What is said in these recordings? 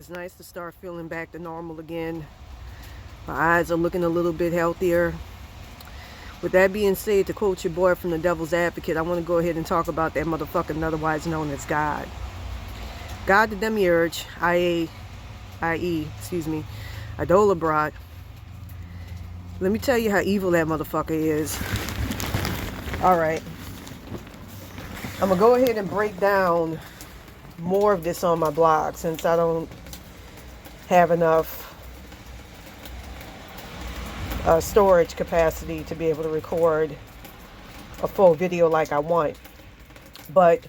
It's nice to start feeling back to normal again. My eyes are looking a little bit healthier. With that being said, to quote your boy from the Devil's Advocate, I want to go ahead and talk about that motherfucker otherwise known as God. God the Demiurge, i.e., Idolabrod. Let me tell you how evil that motherfucker is. Alright. I'm going to go ahead and break down more of this on my blog since I don't have enough storage capacity to be able to record a full video like I want. But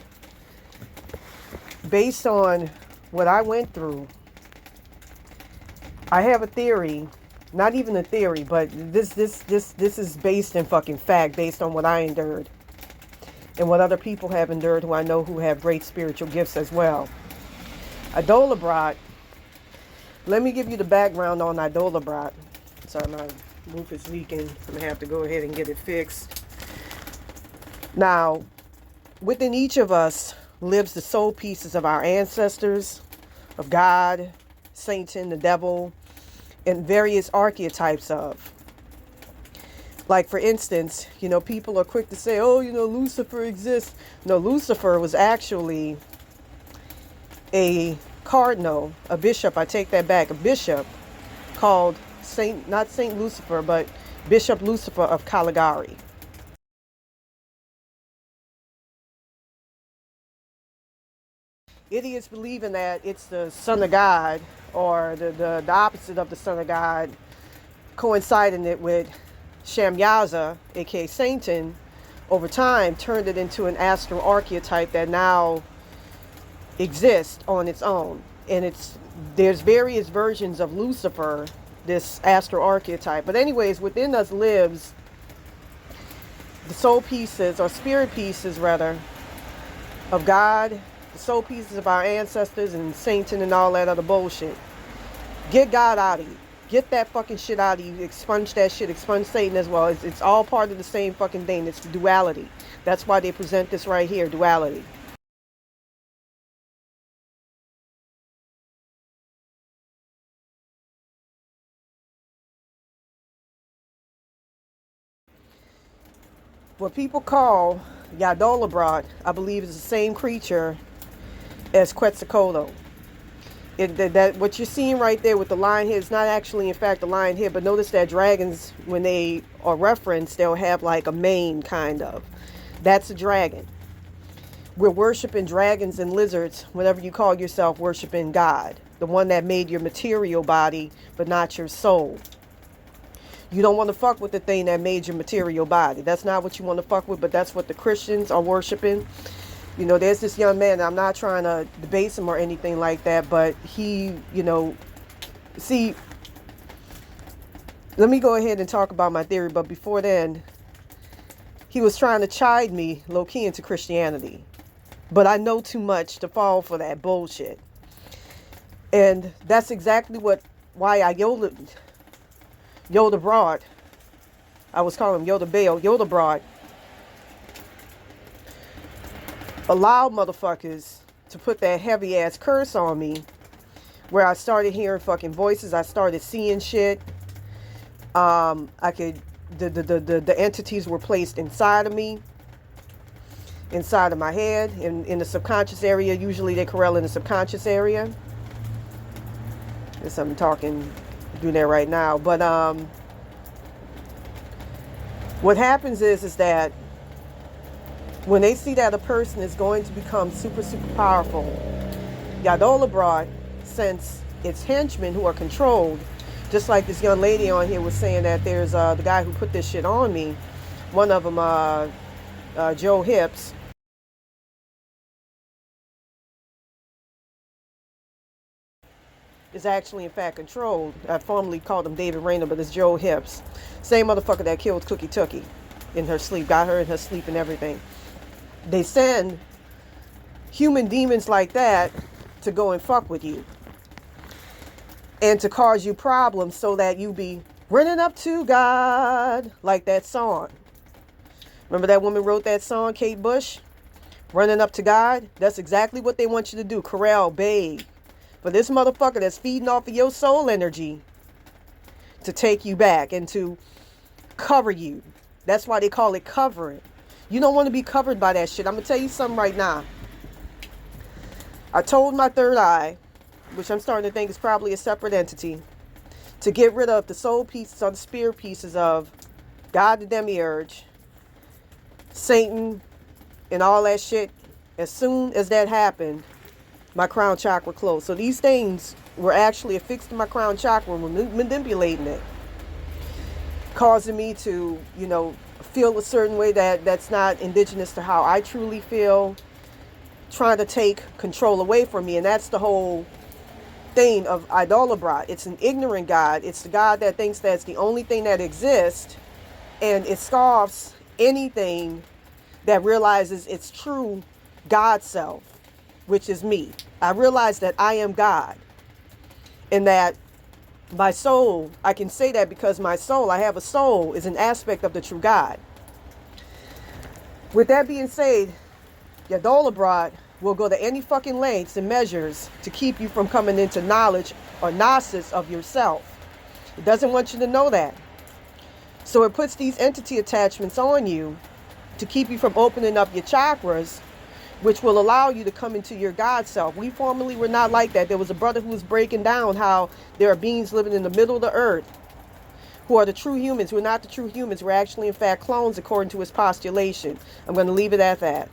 based on what I went through, I have a theory, not even a theory, but this is based in fucking fact, based on what I endured and what other people have endured who I know who have great spiritual gifts as well. Idolabrod. Let me give you the background on Idolabrod. Sorry, my roof is leaking. I'm going to have to go ahead and get it fixed. Now, within each of us lives the soul pieces of our ancestors, of God, Satan, the devil, and various archetypes of. Like, for instance, people are quick to say, oh, Lucifer exists. No, Lucifer was actually a cardinal, a bishop. I take that back. A bishop called not Saint Lucifer, but Bishop Lucifer of Caligari. Idiots believing that it's the Son of God or the opposite of the Son of God, coinciding it with Shamyaza, aka Satan, over time turned it into an astral archetype that now exists on its own. And there's various versions of Lucifer, this astral archetype. But anyways, within us lives the soul pieces, or spirit pieces rather, of God, the soul pieces of our ancestors and Satan and all that other bullshit. Get God out of you. Get that fucking shit out of you. Expunge that shit. Expunge Satan as well. It's all part of the same fucking thing. It's duality. That's why they present this right here, duality. What people call Yadolabrod, I believe, is the same creature as Quetzalcoatl. What you're seeing right there with the lion head is not actually, in fact, a lion head, but notice that dragons, when they are referenced, they'll have like a mane, kind of. That's a dragon. We're worshiping dragons and lizards whenever you call yourself worshiping God, the one that made your material body, but not your soul. You don't want to fuck with the thing that made your material body. That's not what you want to fuck with, but that's what the Christians are worshiping. There's this young man, I'm not trying to debase him or anything like that, but he, see, let me go ahead and talk about my theory, but before then, he was trying to chide me low-key into Christianity. But I know too much to fall for that bullshit. And that's exactly why I Yoda Broad. I was calling him Yoda Bale, Yoda Broad. Allowed motherfuckers to put that heavy ass curse on me, where I started hearing fucking voices. I started seeing shit. The entities were placed inside of me, inside of my head, in the subconscious area. Usually they corral in the subconscious area. Yes, I'm doing that right now. But what happens is that when they see that a person is going to become super, super powerful, Yadolabrod, since it's henchmen who are controlled, just like this young lady on here was saying that there's the guy who put this shit on me, one of them, Joe Hips, is actually in fact controlled. I formerly called him David Rayner, but it's Joe Hips. Same motherfucker that killed Cookie Tookie in her sleep, got her in her sleep and everything. They send human demons like that to go and fuck with you and to cause you problems so that you be running up to God, like that song. Remember that woman wrote that song, Kate Bush? Running up to God? That's exactly what they want you to do. Corral, babe, For this motherfucker that's feeding off of your soul energy to take you back and to cover you. That's why they call it covering. You don't want to be covered by that shit. I'm going to tell you something right now. I told my third eye, which I'm starting to think is probably a separate entity, to get rid of the soul pieces or the spirit pieces of God the Demiurge, Satan, and all that shit. As soon as that happened, my crown chakra closed. So these things were actually affixed to my crown chakra and manipulating it, causing me to, feel a certain way that's not indigenous to how I truly feel, trying to take control away from me. And that's the whole thing of Idolabrat. It's an ignorant God. It's the God that thinks that's the only thing that exists, and it scoffs anything that realizes its true God self, which is me. I realize that I am God, and that my soul, I can say that because my soul, I have a soul, is an aspect of the true God. With that being said, Yadolabrat will go to any fucking lengths and measures to keep you from coming into knowledge or gnosis of yourself. It doesn't want you to know that. So it puts these entity attachments on you to keep you from opening up your chakras, which will allow you to come into your God self. We formerly were not like that. There was a brother who was breaking down how there are beings living in the middle of the earth who are the true humans, who are not the true humans. We're actually, in fact, clones according to his postulation. I'm going to leave it at that.